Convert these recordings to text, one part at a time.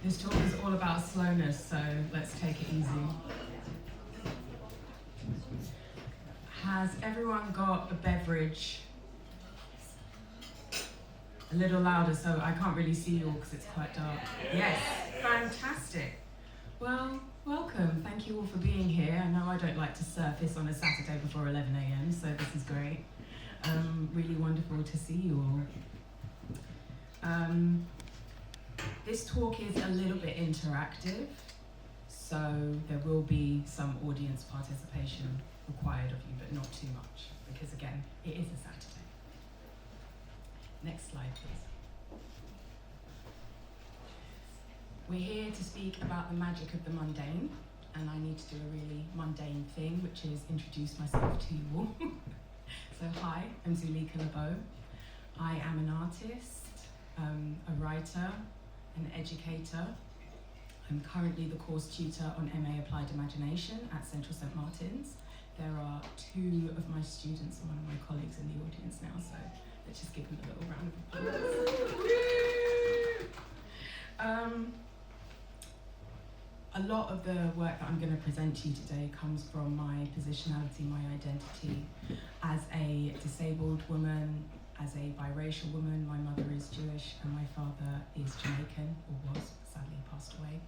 This talk is all about slowness, so let's take it easy. Has everyone got a beverage? A little louder, so I can't really see you all because it's quite dark. Yes, fantastic. Well, welcome. Thank you all for being here. I know I don't like to surface on a Saturday before 11 a.m, so this is great. Really wonderful to see you all. This talk is a little bit interactive, so there will be some audience participation required of you, but not too much, because again, it is a Saturday. Next slide, please. We're here to speak about the magic of the mundane, and I need to do a really mundane thing, which is introduce myself to you all. So hi, I'm Zuleika Lebow. I am an artist, a writer, an educator. I'm currently the course tutor on MA Applied Imagination at Central St Martin's. There are two of my students and one of my colleagues in the audience now, so let's just give them a little round of applause. A lot of the work that I'm going to present to you today comes from my positionality, my identity as a disabled woman, as a biracial woman. My mother is Jewish and my father is Jamaican, or was, sadly passed away.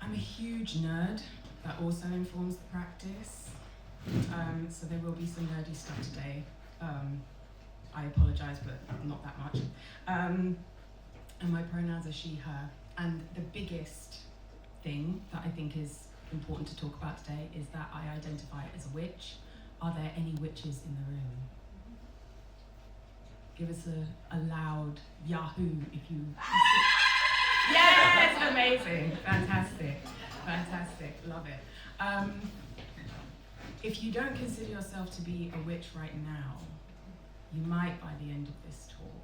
I'm a huge nerd that also informs the practice. So there will be some nerdy stuff today. I apologize, but not that much. And my pronouns are she, her. And the biggest thing that I think is important to talk about today is that I identify as a witch. Are there any witches in the room? Give us a loud Yahoo if you... Yes, amazing, fantastic, fantastic, love it. If you don't consider yourself to be a witch right now, you might by the end of this talk.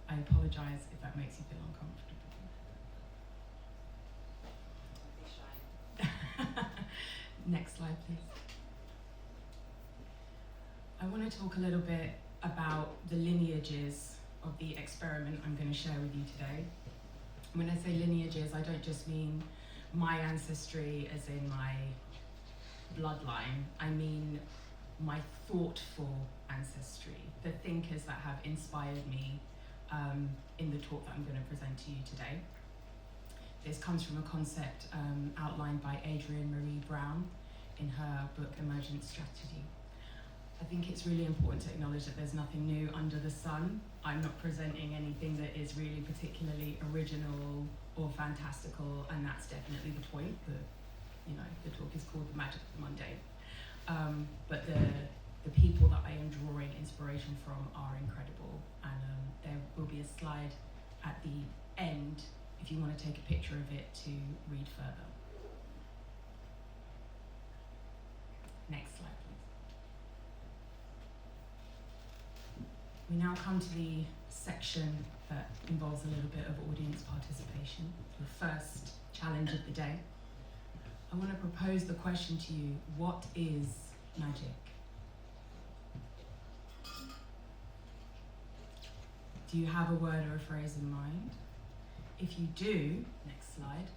I apologize if that makes you feel uncomfortable. Next slide, please. I want to talk a little bit about the lineages of the experiment I'm going to share with you today. When I say lineages, I don't just mean my ancestry as in my bloodline. I mean my thoughtful ancestry, the thinkers that have inspired me in the talk that I'm going to present to you today. This comes from a concept outlined by Adrienne Marie Brown in her book Emergent Strategy. I think it's really important to acknowledge that there's nothing new under the sun. I'm not presenting anything that is really particularly original or fantastical, and that's definitely the point. The talk is called The Magic of the Mundane. But the people that I am drawing inspiration from are incredible, and there will be a slide at the end if you want to take a picture of it to read further. Next slide, please. We now come to the section that involves a little bit of audience participation, the first challenge of the day. I want to propose the question to you: what is magic? Do you have a word or a phrase in mind? If you do, next slide,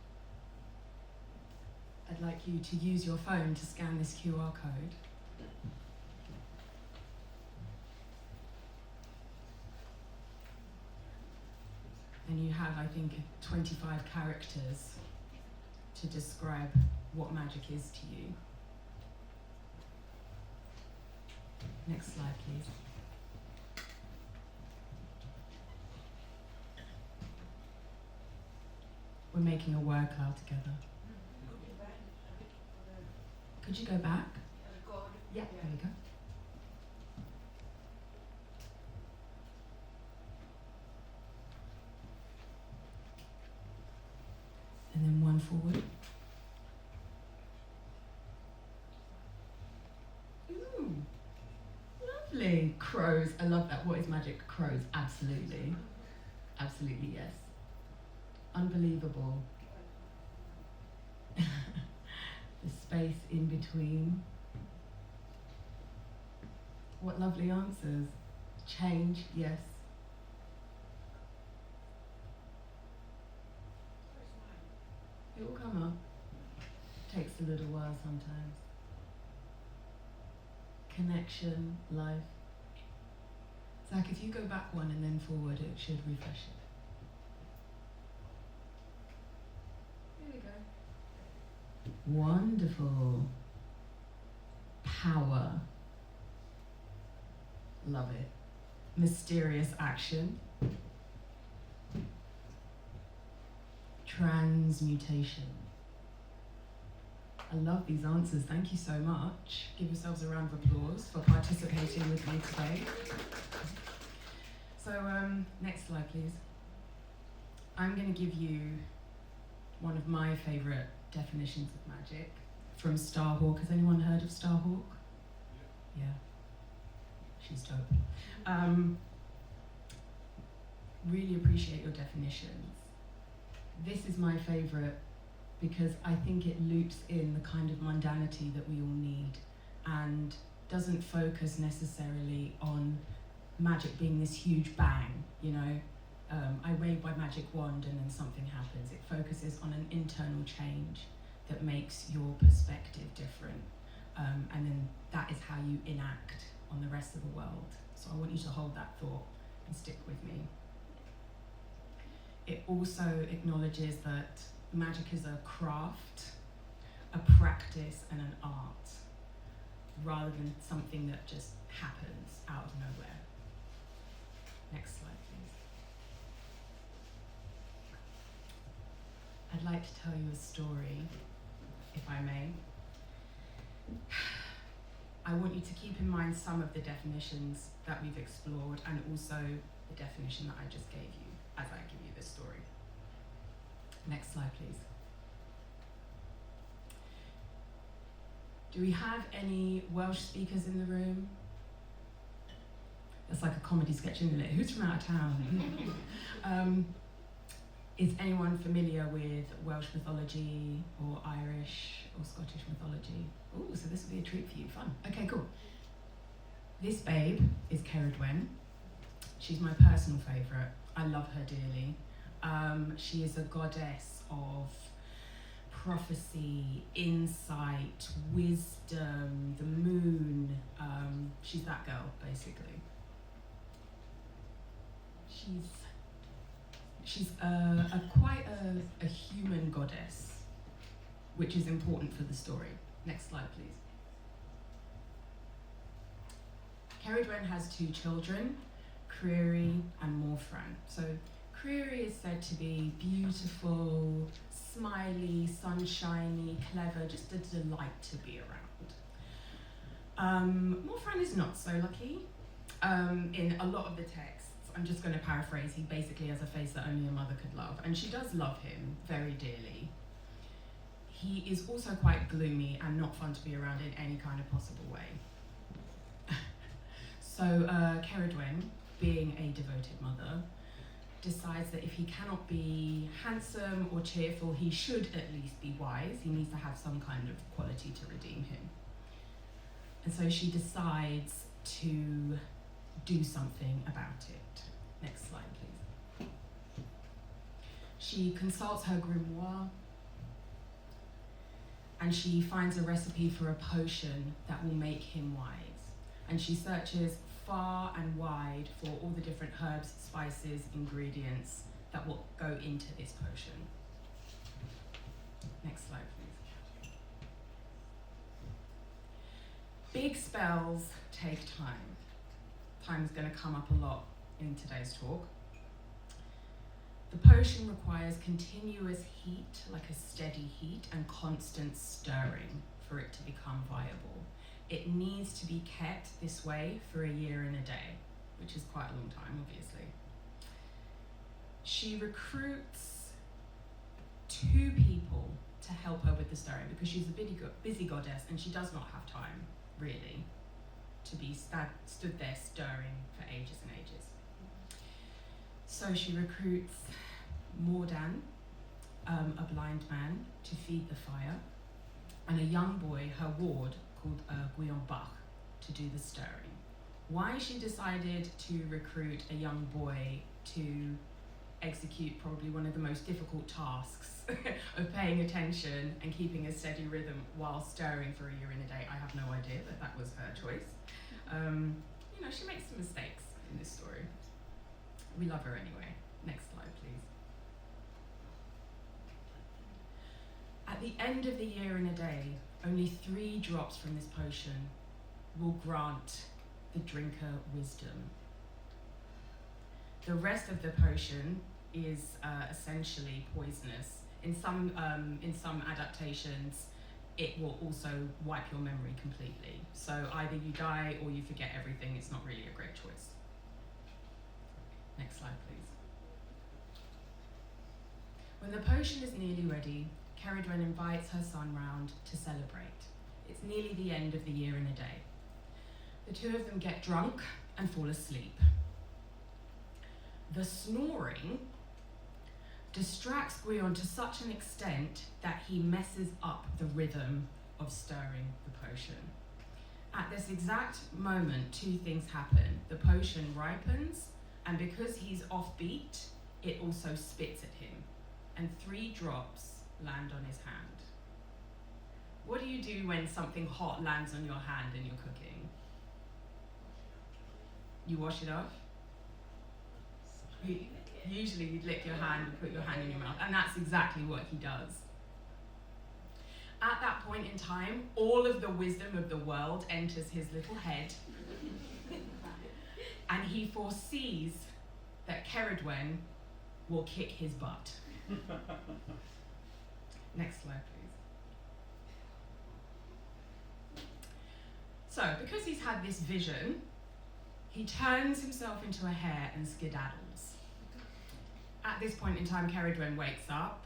I'd like you to use your phone to scan this QR code. And you have, I think, 25 characters to describe what magic is to you. Next slide, please. We're making a word cloud together. Could you go back? Yeah, there we go. And then one forward. Ooh, lovely. Crows, I love that. What is magic? Crows, absolutely. Absolutely, yes. Unbelievable. The space in between. What lovely answers. Change, yes. It will come up. Takes a little while sometimes. Connection, life. Zach, if you go back one and then forward, it should refresh it. There we go. Wonderful. Power. Love it. Mysterious action. Transmutation. I love these answers. Thank you so much. Give yourselves a round of applause for participating with me today. So, next slide, please. I'm going to give you one of my favourite definitions of magic from Starhawk. Has anyone heard of Starhawk? Yeah. She's dope. Really appreciate your definitions. This is my favourite because I think it loops in the kind of mundanity that we all need and doesn't focus necessarily on magic being this huge bang, you know. I wave my magic wand and then something happens. It focuses on an internal change that makes your perspective different. And then that is how you enact on the rest of the world. So I want you to hold that thought and stick with me. It also acknowledges that magic is a craft, a practice, and an art, rather than something that just happens out of nowhere. Next slide, please. I'd like to tell you a story, if I may. I want you to keep in mind some of the definitions that we've explored and also the definition that I just gave you as I give you this story. Next slide, please. Do we have any Welsh speakers in the room? That's like a comedy sketch, isn't it? Who's from out of town? Is anyone familiar with Welsh mythology or Irish or Scottish mythology? Oh, so this will be a treat for you. Fun. Okay, cool. This babe is Curated. She's my personal favourite. I love her dearly. She is a goddess of prophecy, insight, wisdom, the moon. She's that girl, basically. She's quite a human goddess, which is important for the story. Next slide, please. Curated has two children, Creary and Morfran. So Creary is said to be beautiful, smiley, sunshiny, clever, just a delight to be around. Morfran is not so lucky. In a lot of the texts, I'm just going to paraphrase, he basically has a face that only a mother could love, and she does love him very dearly. He is also quite gloomy and not fun to be around in any kind of possible way. So Curated, being a devoted mother, decides that if he cannot be handsome or cheerful, he should at least be wise. He needs to have some kind of quality to redeem him. And so she decides to do something about it. Next slide, please. She consults her grimoire and she finds a recipe for a potion that will make him wise. And she searches far and wide for all the different herbs, spices, ingredients that will go into this potion. Next slide, please. Big spells take time. Time is going to come up a lot in today's talk. The potion requires continuous heat, like a steady heat, and constant stirring for it to become viable. It needs to be kept this way for a year and a day, which is quite a long time, obviously. She recruits 2 people to help her with the stirring because she's a busy goddess and she does not have time, really, to be stood there stirring for ages and ages. So she recruits Mundane, a blind man, to feed the fire, and a young boy, her ward, called Bach, to do the stirring. Why she decided to recruit a young boy to execute probably one of the most difficult tasks of paying attention and keeping a steady rhythm while stirring for a year and a day. I have no idea that was her choice. She makes some mistakes in this story. We love her anyway. Next slide, please. At the end of the year and a day, only 3 drops from this potion will grant the drinker wisdom. The rest of the potion is essentially poisonous. In some adaptations, it will also wipe your memory completely. So either you die or you forget everything. It's not really a great choice. Next slide, please. When the potion is nearly ready, Ceridwen invites her son round to celebrate. It's nearly the end of the year and a day. The 2 of them get drunk and fall asleep. The snoring distracts Gwion to such an extent that he messes up the rhythm of stirring the potion. At this exact moment, 2 things happen. The potion ripens, and because he's offbeat, it also spits at him, and 3 drops land on his hand. What do you do when something hot lands on your hand and you're cooking? You wash it off? Usually you'd lick your hand and put your hand in your mouth, and that's exactly what he does. At that point in time, all of the wisdom of the world enters his little head, and he foresees that Ceridwen will kick his butt. Next slide, please. So, because he's had this vision, he turns himself into a hare and skedaddles. At this point in time, Ceridwen wakes up.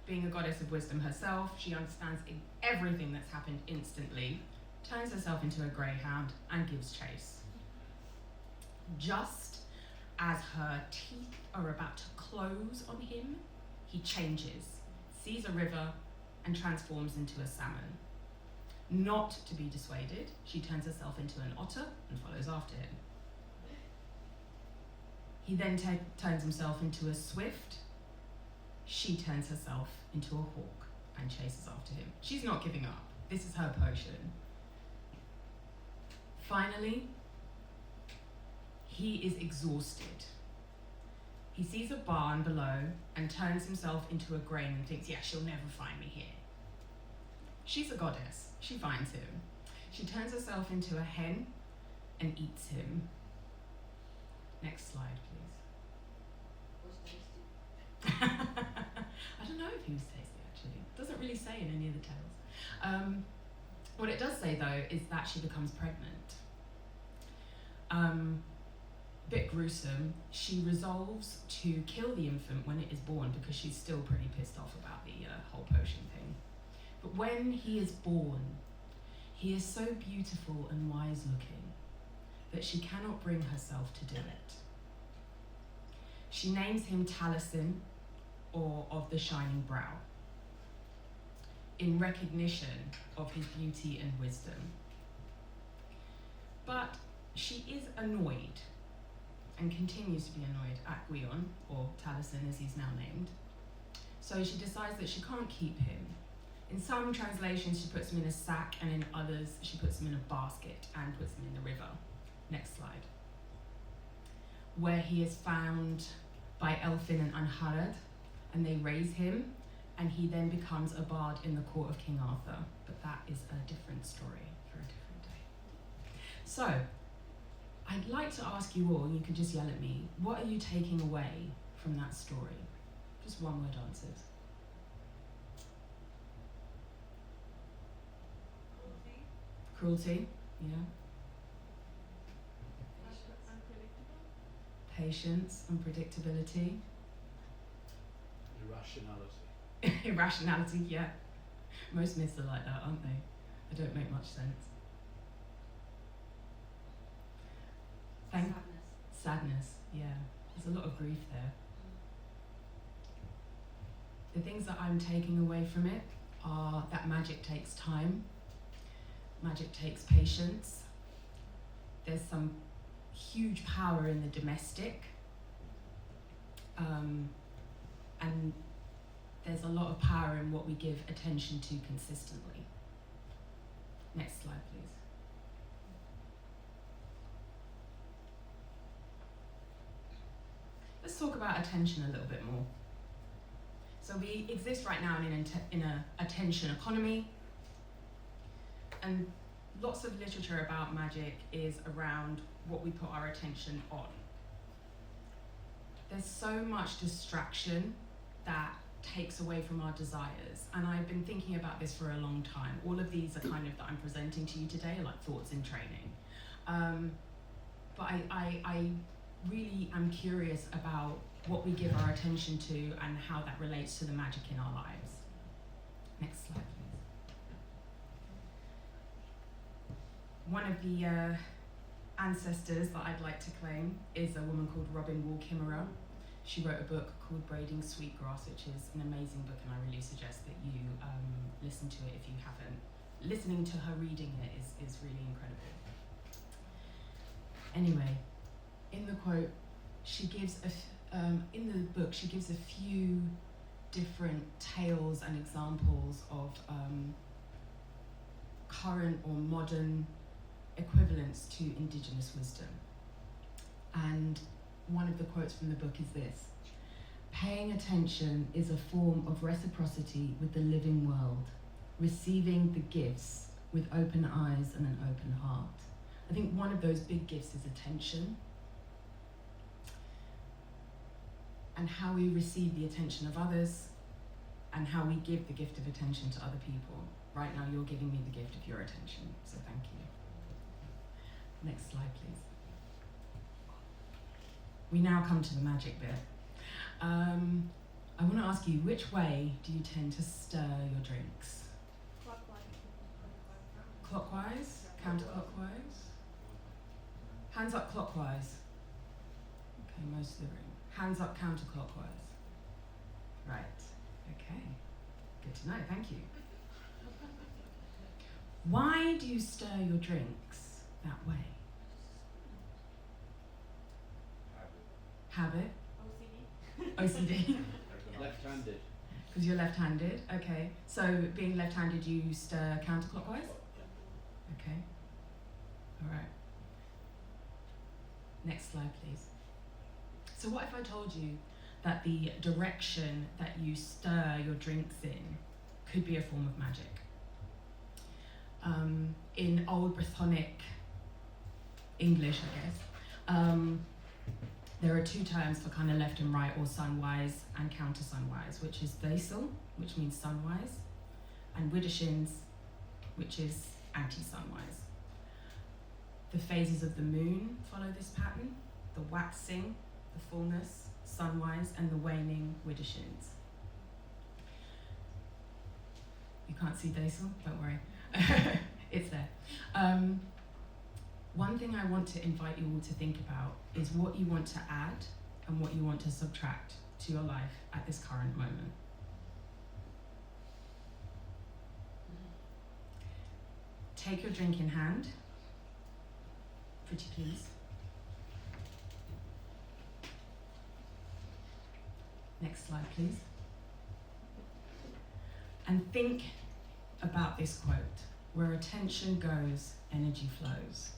Being a goddess of wisdom herself, she understands everything that's happened instantly, turns herself into a greyhound, and gives chase. Just as her teeth are about to close on him, he changes, sees a river, and transforms into a salmon. Not to be dissuaded, she turns herself into an otter and follows after him. He then turns himself into a swift. She turns herself into a hawk and chases after him. She's not giving up. This is her potion. Finally, he is exhausted. He sees a barn below and turns himself into a grain and thinks, yeah, she'll never find me here. She's a goddess. She finds him. She turns herself into a hen and eats him. Next slide, please. I don't know if he was tasty, actually. It doesn't really say in any of the tales. What it does say, though, is that she becomes pregnant. Bit gruesome. She resolves to kill the infant when it is born because she's still pretty pissed off about the whole potion thing. But when he is born, he is so beautiful and wise-looking that she cannot bring herself to do it. She names him Taliesin, or of the shining brow, in recognition of his beauty and wisdom. But she is annoyed, and continues to be annoyed at Gwion, or Taliesin as he's now named. So she decides that she can't keep him. In some translations she puts him in a sack, and in others she puts him in a basket and puts him in the river. Next slide. Where he is found by Elfin and Anharad, and they raise him, and he then becomes a bard in the court of King Arthur. But that is a different story for a different day. So, I'd like to ask you all, and you can just yell at me, what are you taking away from that story? Just one word answers. Cruelty, yeah. Patience, unpredictability. Irrationality. Irrationality, yeah. Most myths are like that, aren't they? They don't make much sense. Sadness, yeah. There's a lot of grief there. The things that I'm taking away from it are that magic takes time. Magic takes patience. There's some huge power in the domestic. And there's a lot of power in what we give attention to consistently. Next slide, please. Let's talk about attention a little bit more. So we exist right now in an attention economy, and lots of literature about magic is around what we put our attention on. There's so much distraction that takes away from our desires, and I've been thinking about this for a long time. All of these are kind of that I'm presenting to you today are like thoughts in training. But I really am curious about what we give our attention to and how that relates to the magic in our lives. Next slide, please. One of the ancestors that I'd like to claim is a woman called Robin Wall Kimmerer. She wrote a book called Braiding Sweetgrass, which is an amazing book, and I really suggest that you listen to it if you haven't. Listening to her reading it is really incredible. Anyway, in the quote, she gives in the book, she gives a few different tales and examples of current or modern equivalents to indigenous wisdom. And one of the quotes from the book is this: "Paying attention is a form of reciprocity with the living world, receiving the gifts with open eyes and an open heart." I think one of those big gifts is attention, and how we receive the attention of others, and how we give the gift of attention to other people. Right now, you're giving me the gift of your attention, so thank you. Next slide, please. We now come to the magic bit. I want to ask you, which way do you tend to stir your drinks? Clockwise? Counterclockwise? Hands up clockwise. Okay, most of the room. Hands up counterclockwise. Right, okay. Good to know, thank you. Why do you stir your drinks that way? Habit? OCD? Left-handed. Because you're left-handed, okay. So being left-handed, you stir counterclockwise? Okay. All right. Next slide, please. So what if I told you that the direction that you stir your drinks in could be a form of magic? In Old Brythonic English, I guess, there are two terms for kind of left and right, or sunwise and counter sunwise, which is Thaisel, which means sunwise, and Widdershins, which is anti-sunwise. The phases of the moon follow this pattern: the waxing, the fullness, sunwise, and the waning, Widdershins. You can't see Thaisel? Don't worry. It's there. One thing I want to invite you all to think about is what you want to add and what you want to subtract to your life at this current moment. Take your drink in hand. Pretty please. Next slide, please. And think about this quote: where attention goes, energy flows.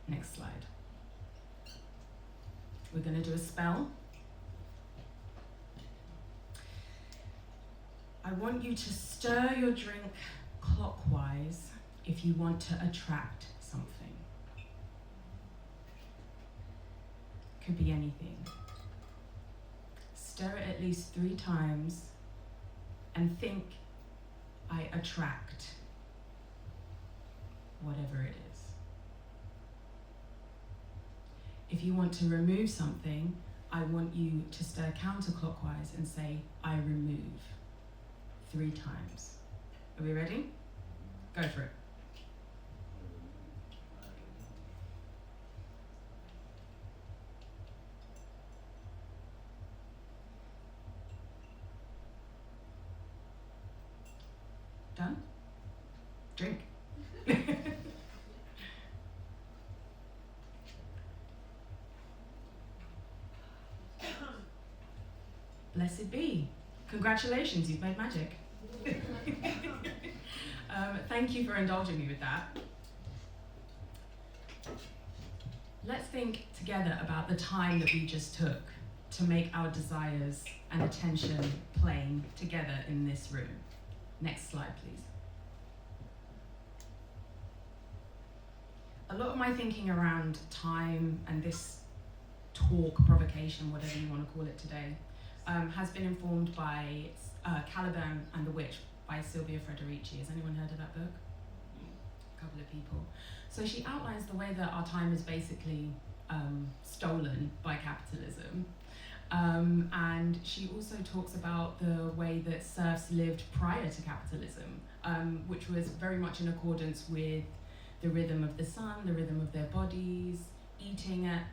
Next slide. We're going to do a spell. I want you to stir your drink clockwise if you want to attract something. Could be anything. Stir it at least 3 times and think, I attract whatever it is. If you want to remove something, I want you to stir counterclockwise and say, I remove 3 times. Are we ready? Go for it. Done? Drink. Blessed be. Congratulations, you've made magic. Thank you for indulging me with that. Let's think together about the time that we just took to make our desires and attention plain together in this room. Next slide, please. A lot of my thinking around time and this talk, provocation, whatever you want to call it today, has been informed by Caliban and the Witch by Silvia Federici. Has anyone heard of that book? A couple of people. So she outlines the way that our time is basically stolen by capitalism. And she also talks about the way that serfs lived prior to capitalism, which was very much in accordance with the rhythm of the sun, the rhythm of their bodies, eating at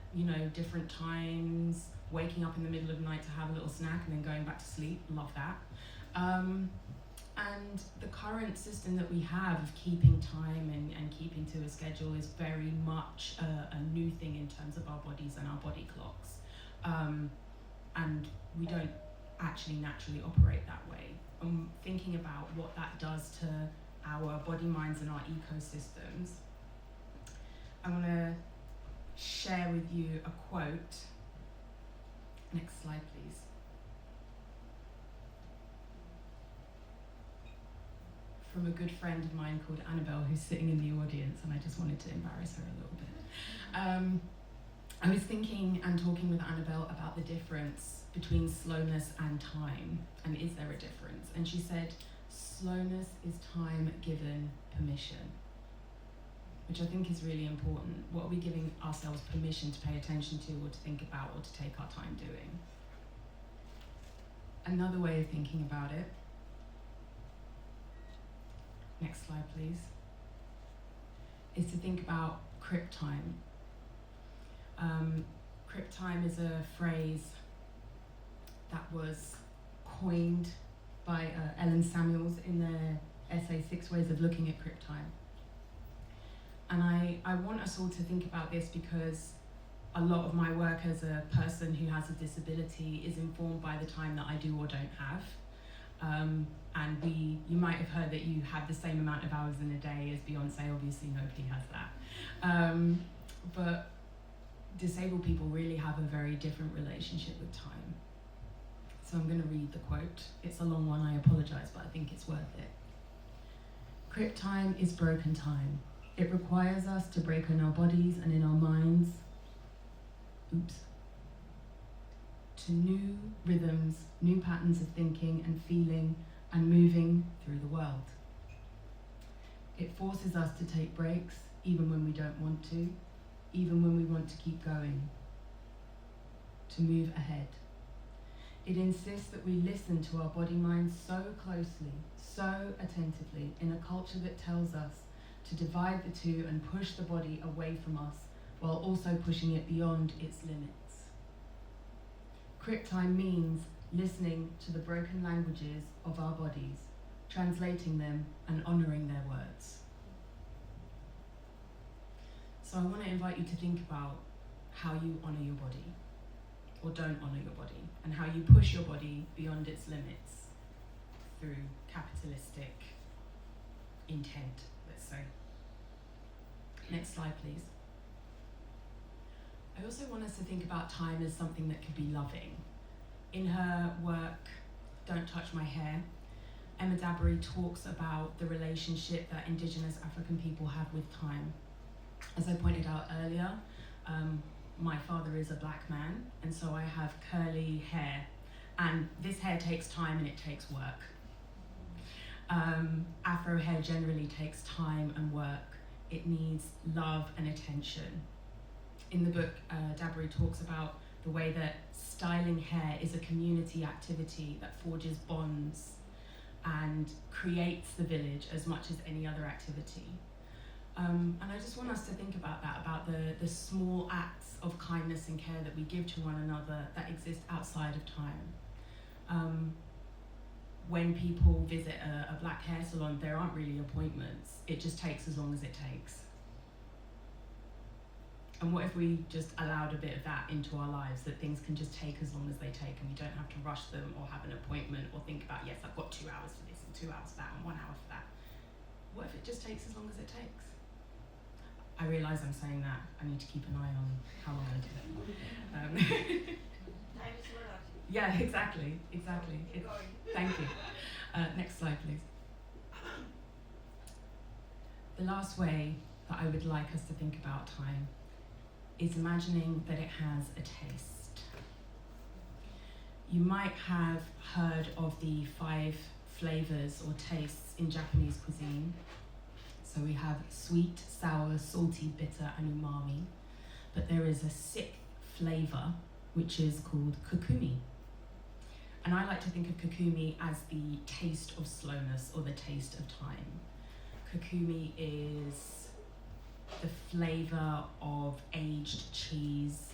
different times, waking up in the middle of the night to have a little snack and then going back to sleep. Love that. And the current system that we have of keeping time and keeping to a schedule is very much a new thing in terms of our bodies and our body clocks. And we don't actually naturally operate that way. Thinking about what that does to our body, minds, and our ecosystems, I want to share with you a quote. Next slide, please. From a good friend of mine called Annabelle, who's sitting in the audience, and I just wanted to embarrass her a little bit. I was thinking and talking with Annabelle about the difference between slowness and time, and is there a difference? And she said, slowness is time given permission, which I think is really important. What are we giving ourselves permission to pay attention to, or to think about, or to take our time doing? Another way of thinking about it, next slide please, is to think about crip time. Crip time is a phrase that was coined by Ellen Samuels in their essay 6 Ways of Looking at Crip Time. And I want us all to think about this because a lot of my work as a person who has a disability is informed by the time that I do or don't have. And you might have heard that you have the same amount of hours in a day as Beyonce. Obviously nobody has that. But disabled people really have a very different relationship with time. So I'm going to read the quote. It's a long one, I apologize, but I think it's worth it. Crip time is broken time. It requires us to break in our bodies and in our minds, to new rhythms, new patterns of thinking and feeling and moving through the world. It forces us to take breaks, even when we don't want to, even when we want to keep going, to move ahead. It insists that we listen to our body minds so closely, so attentively, in a culture that tells us to divide the two and push the body away from us, while also pushing it beyond its limits. Crip time means listening to the broken languages of our bodies, translating them and honouring their words. So I want to invite you to think about how you honour your body, or don't honour your body, and how you push your body beyond its limits through capitalistic intent, let's say. Next slide, please. I also want us to think about time as something that could be loving. In her work, Don't Touch My Hair, Emma Dabiri talks about the relationship that Indigenous African people have with time. As I pointed out earlier, my father is a black man, and so I have curly hair, and this hair takes time and it takes work. Afro hair generally takes time and work. It needs love and attention. In the book, Dabiri talks about the way that styling hair is a community activity that forges bonds and creates the village as much as any other activity. And I just want us to think about that, about the small acts of kindness and care that we give to one another that exist outside of time. When people visit a black hair salon, there aren't really appointments. It just takes as long as it takes. And what if we just allowed a bit of that into our lives, that things can just take as long as they take and we don't have to rush them or have an appointment or think about, yes, I've got 2 hours for this and 2 hours for that and 1 hour for that. What if it just takes as long as it takes? I realise I'm saying that. I need to keep an eye on how long I do it. Time is relative. Yeah, exactly. Thank you. Next slide, please. The last way that I would like us to think about time is imagining that it has a taste. You might have heard of the 5 flavors or tastes in Japanese cuisine. So we have sweet, sour, salty, bitter, and umami. But there is a 6th flavor, which is called kokumi. And I like to think of kokumi as the taste of slowness or the taste of time. Kokumi is the flavor of aged cheese,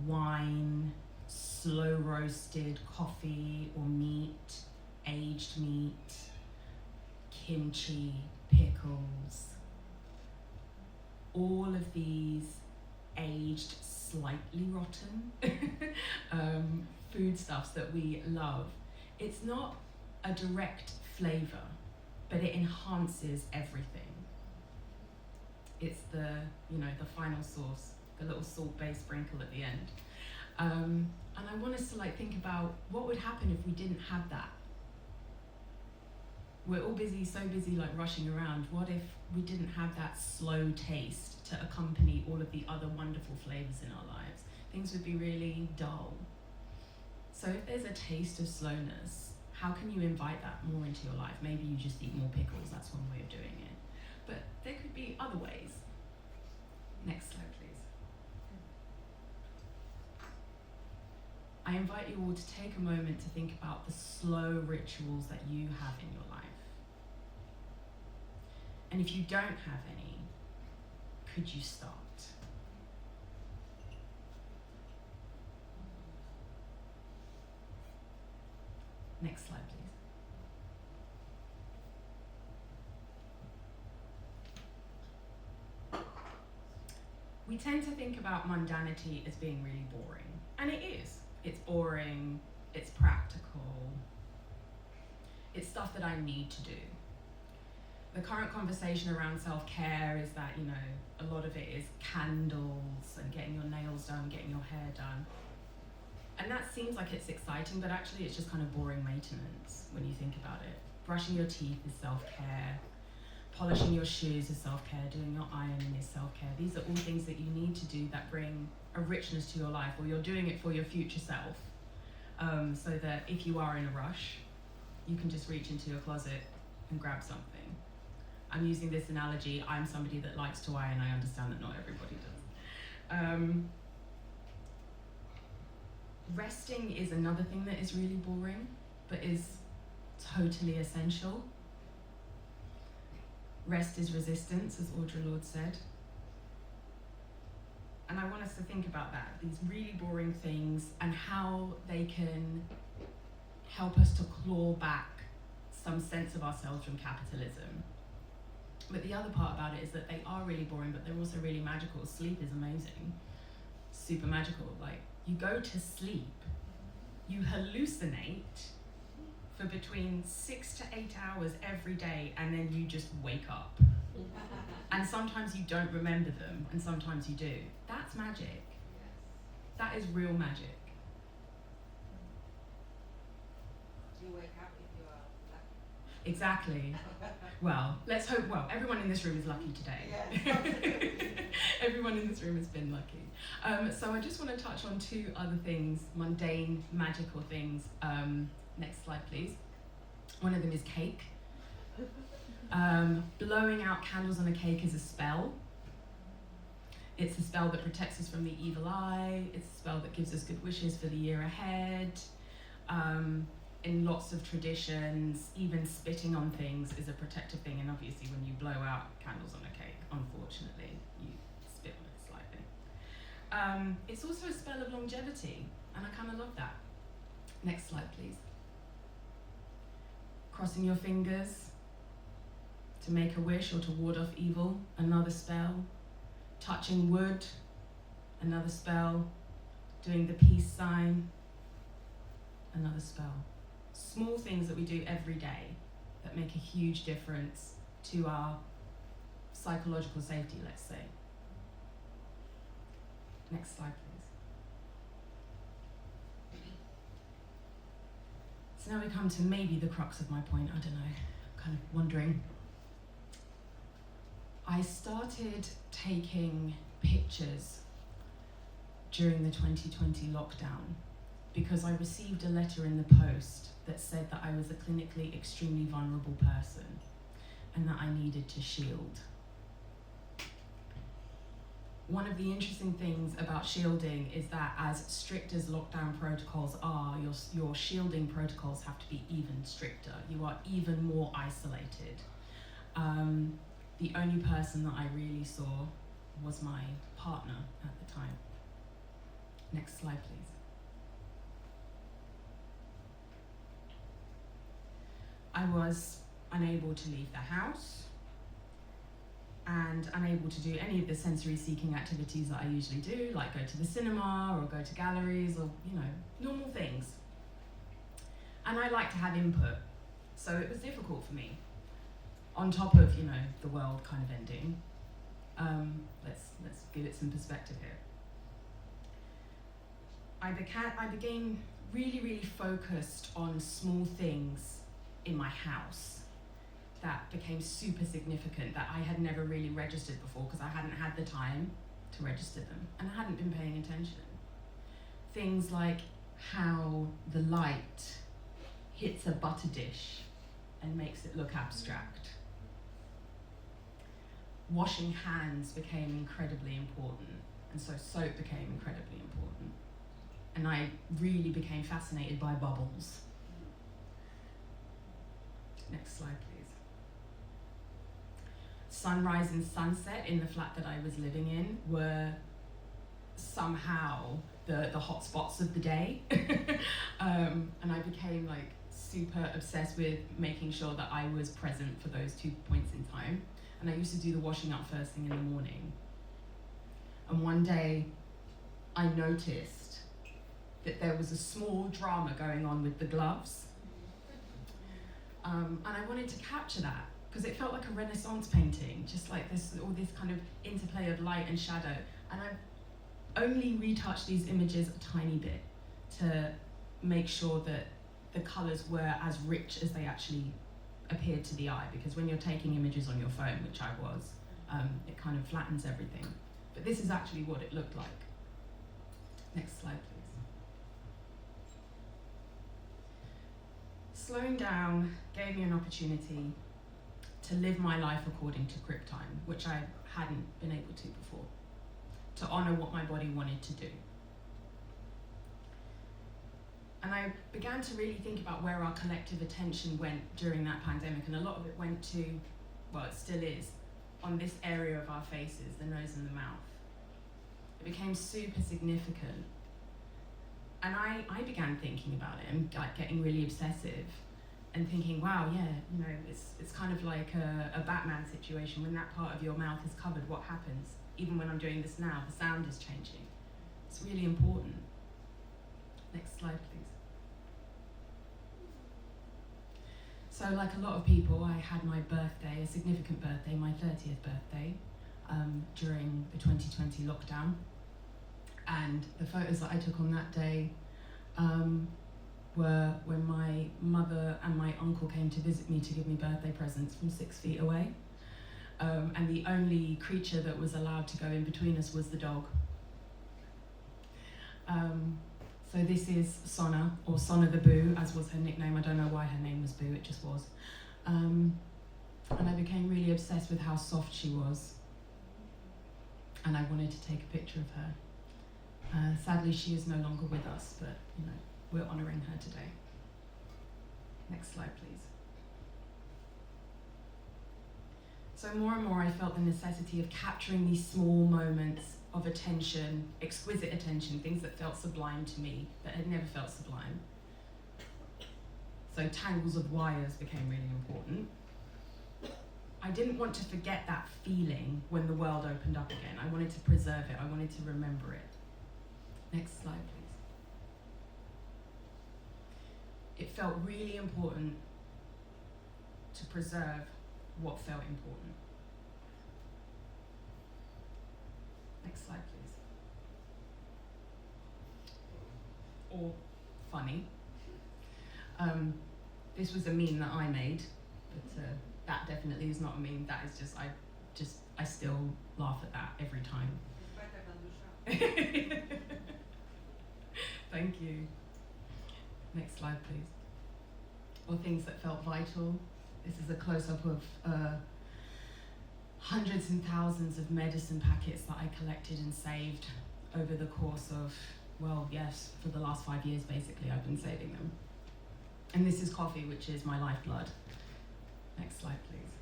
wine, slow roasted coffee or meat, aged meat, kimchi, pickles. All of these aged, slightly rotten foodstuffs that we love. It's not a direct flavor, but it enhances everything. It's the final sauce, the little salt-based sprinkle at the end. And I want us to think about what would happen if we didn't have that. We're all so busy rushing around. What if we didn't have that slow taste to accompany all of the other wonderful flavors in our lives? Things would be really dull. So if there's a taste of slowness, how can you invite that more into your life? Maybe you just eat more pickles, that's one way of doing it. But there could be other ways. Next slide, please. I invite you all to take a moment to think about the slow rituals that you have in your life. And if you don't have any, could you start? Next slide, please. We tend to think about mundanity as being really boring. And it is. It's boring, it's practical, it's stuff that I need to do. The current conversation around self-care is that, a lot of it is candles and getting your nails done, getting your hair done. And that seems like it's exciting, but actually it's just kind of boring maintenance when you think about it. Brushing your teeth is self-care. Polishing your shoes is self-care. Doing your ironing is self-care. These are all things that you need to do that bring a richness to your life, or you're doing it for your future self. So that if you are in a rush, you can just reach into your closet and grab something. I'm using this analogy. I'm somebody that likes to iron. I understand that not everybody does. Resting is another thing that is really boring, but is totally essential. Rest is resistance, as Audre Lorde said. And I want us to think about that, these really boring things, and how they can help us to claw back some sense of ourselves from capitalism. But the other part about it is that they are really boring, but they're also really magical. Sleep is amazing, super magical. You go to sleep, you hallucinate for between 6 to 8 hours every day, and then you just wake up. And sometimes you don't remember them, and sometimes you do. That's magic. That is real magic. You wake up if you are lucky. Exactly. Well, let's hope, everyone in this room is lucky today. Yes. Everyone in this room has been lucky. So I just want to touch on 2 other things, mundane, magical things. Next slide, please. One of them is cake. Blowing out candles on a cake is a spell. It's a spell that protects us from the evil eye. It's a spell that gives us good wishes for the year ahead. In lots of traditions, even spitting on things is a protective thing, and obviously when you blow out candles on a cake, unfortunately, you spit on it slightly. It's also a spell of longevity, and I kind of love that. Next slide, please. Crossing your fingers to make a wish or to ward off evil, another spell. touching wood, another spell, doing the peace sign, another spell. Small things that we do every day that make a huge difference to our psychological safety, let's say. Next slide, please. So now we come to maybe the crux of my point, I don't know, I'm kind of wondering. I started taking pictures during the 2020 lockdown because I received a letter in the post that said that I was a clinically extremely vulnerable person and that I needed to shield. One of the interesting things about shielding is that as strict as lockdown protocols are, your shielding protocols have to be even stricter. You are even more isolated. The only person that I really saw was my partner at the time. Next slide, please. I was unable to leave the house and unable to do any of the sensory-seeking activities that I usually do, like go to the cinema or go to galleries or, normal things. And I like to have input, so it was difficult for me. On top of, the world kind of ending, let's give it some perspective here. I became really, really focused on small things in my house that became super significant that I had never really registered before because I hadn't had the time to register them and I hadn't been paying attention. Things like how the light hits a butter dish and makes it look abstract. Washing hands became incredibly important, and so soap became incredibly important. And I really became fascinated by bubbles. Next slide, please. Sunrise and sunset in the flat that I was living in were somehow the hot spots of the day. And I became super obsessed with making sure that I was present for those 2 points in time. And I used to do the washing up first thing in the morning. And one day I noticed that there was a small drama going on with the gloves. And I wanted to capture that because it felt like a Renaissance painting, just like all this kind of interplay of light and shadow. And I only retouched these images a tiny bit to make sure that the colours were as rich as they actually appeared to the eye, because when you're taking images on your phone, which I was, it kind of flattens everything. But this is actually what it looked like. Next slide, please. Slowing down gave me an opportunity to live my life according to crib time, which I hadn't been able to before, to honour what my body wanted to do. And I began to really think about where our collective attention went during that pandemic, and a lot of it went to, well, it still is, on this area of our faces, the nose and the mouth. It became super significant. And I began thinking about it and getting really obsessive and thinking, wow, yeah, it's kind of like a Batman situation. When that part of your mouth is covered, what happens? Even when I'm doing this now, the sound is changing. It's really important. Next slide, please. So like a lot of people, I had my birthday, a significant birthday, my 30th birthday, during the 2020 lockdown. And the photos that I took on that day were when my mother and my uncle came to visit me to give me birthday presents from 6 feet away. And the only creature that was allowed to go in between us was the dog. So this is Sonna, or Sonna the Boo, as was her nickname. I don't know why her name was Boo, it just was. And I became really obsessed with how soft she was. And I wanted to take a picture of her. Sadly, she is no longer with us, but we're honouring her today. Next slide, please. So more and more I felt the necessity of capturing these small moments of attention, exquisite attention, things that felt sublime to me, that had never felt sublime. So tangles of wires became really important. I didn't want to forget that feeling when the world opened up again. I wanted to preserve it. I wanted to remember it. Next slide, please. It felt really important to preserve what felt important. Next slide, please. Or funny. This was a meme that I made, but that definitely is not a meme. That is I still laugh at that every time. It's better than the show. Thank you. Next slide, please. Or things that felt vital. This is a close-up of hundreds and thousands of medicine packets that I collected and saved over the course of, well, yes, for the last 5 years, basically, I've been saving them. And this is coffee, which is my lifeblood. Next slide, please.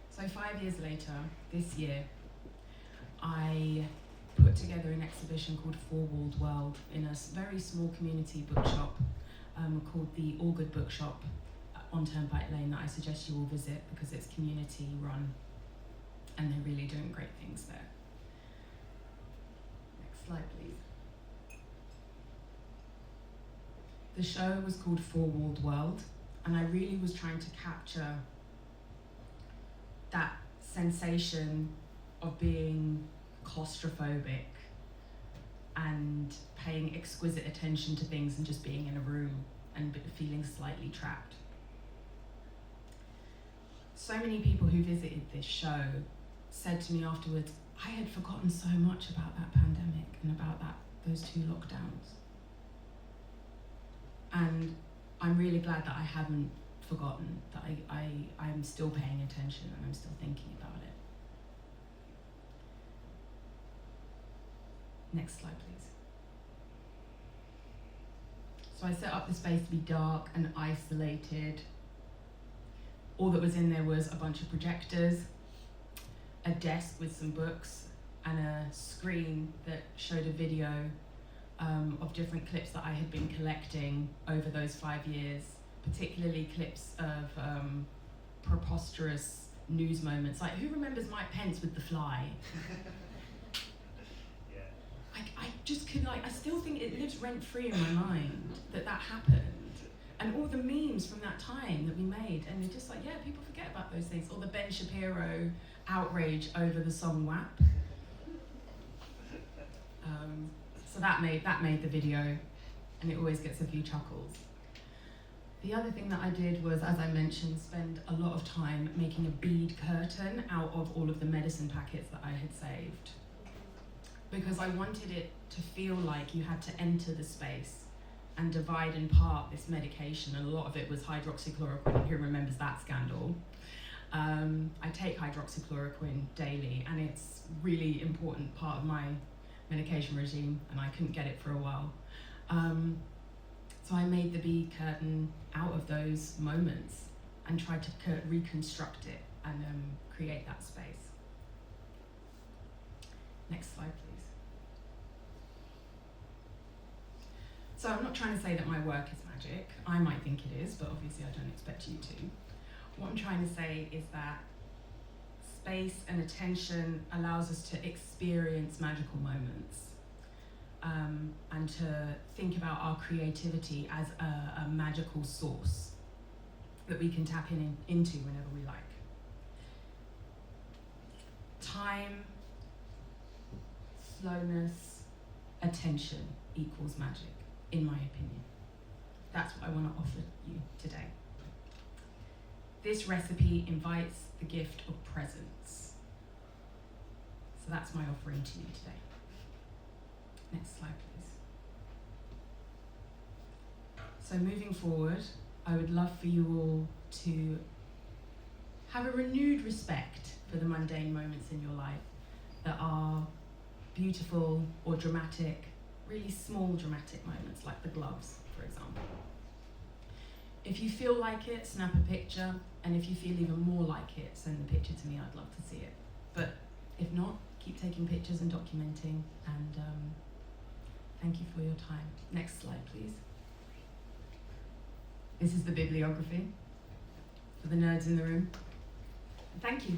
So 5 years later, this year, I put together an exhibition called Four Walled World in a very small community bookshop called the All Good Bookshop on Turnpike Lane that I suggest you all visit because it's community run and they're really doing great things there. Next slide, please. The show was called Four Walled World, and I really was trying to capture that sensation of being claustrophobic and paying exquisite attention to things and just being in a room and feeling slightly trapped. So many people who visited this show said to me afterwards, I had forgotten so much about that pandemic and about those 2 lockdowns. And I'm really glad that I haven't forgotten, that I'm still paying attention and I'm still thinking about it. Next slide, please. So I set up the space to be dark and isolated. All that was in there was a bunch of projectors, a desk with some books, and a screen that showed a video of different clips that I had been collecting over those 5 years, particularly clips of preposterous news moments. Like, who remembers Mike Pence with the fly? I just could, I still think it lives rent-free in my mind that happened. And all the memes from that time that we made, and they're just like, yeah, people forget about those things. Or the Ben Shapiro outrage over the song WAP. So that made the video, and it always gets a few chuckles. The other thing that I did was, as I mentioned, spend a lot of time making a bead curtain out of all of the medicine packets that I had saved. Because I wanted it to feel like you had to enter the space and divide and part this medication, and a lot of it was hydroxychloroquine. Who remembers that scandal? I take hydroxychloroquine daily, and it's really important part of my medication regime, and I couldn't get it for a while. So I made the bead curtain out of those moments and tried to reconstruct it and create that space. Next slide, please. So I'm not trying to say that my work is magic. I might think it is, but obviously I don't expect you to. What I'm trying to say is that space and attention allows us to experience magical moments, and to think about our creativity as a magical source that we can tap into whenever we like. Time, slowness, attention equals magic, in my opinion. That's what I want to offer you today. This recipe invites the gift of presence. So that's my offering to you today. Next slide, please. So moving forward, I would love for you all to have a renewed respect for the mundane moments in your life that are beautiful or dramatic, really small dramatic moments, like the gloves, for example. If you feel like it, snap a picture, and if you feel even more like it, send the picture to me. I'd love to see it. But if not, keep taking pictures and documenting, and thank you for your time. Next slide, please. This is the bibliography. for the nerds in the room. Thank you.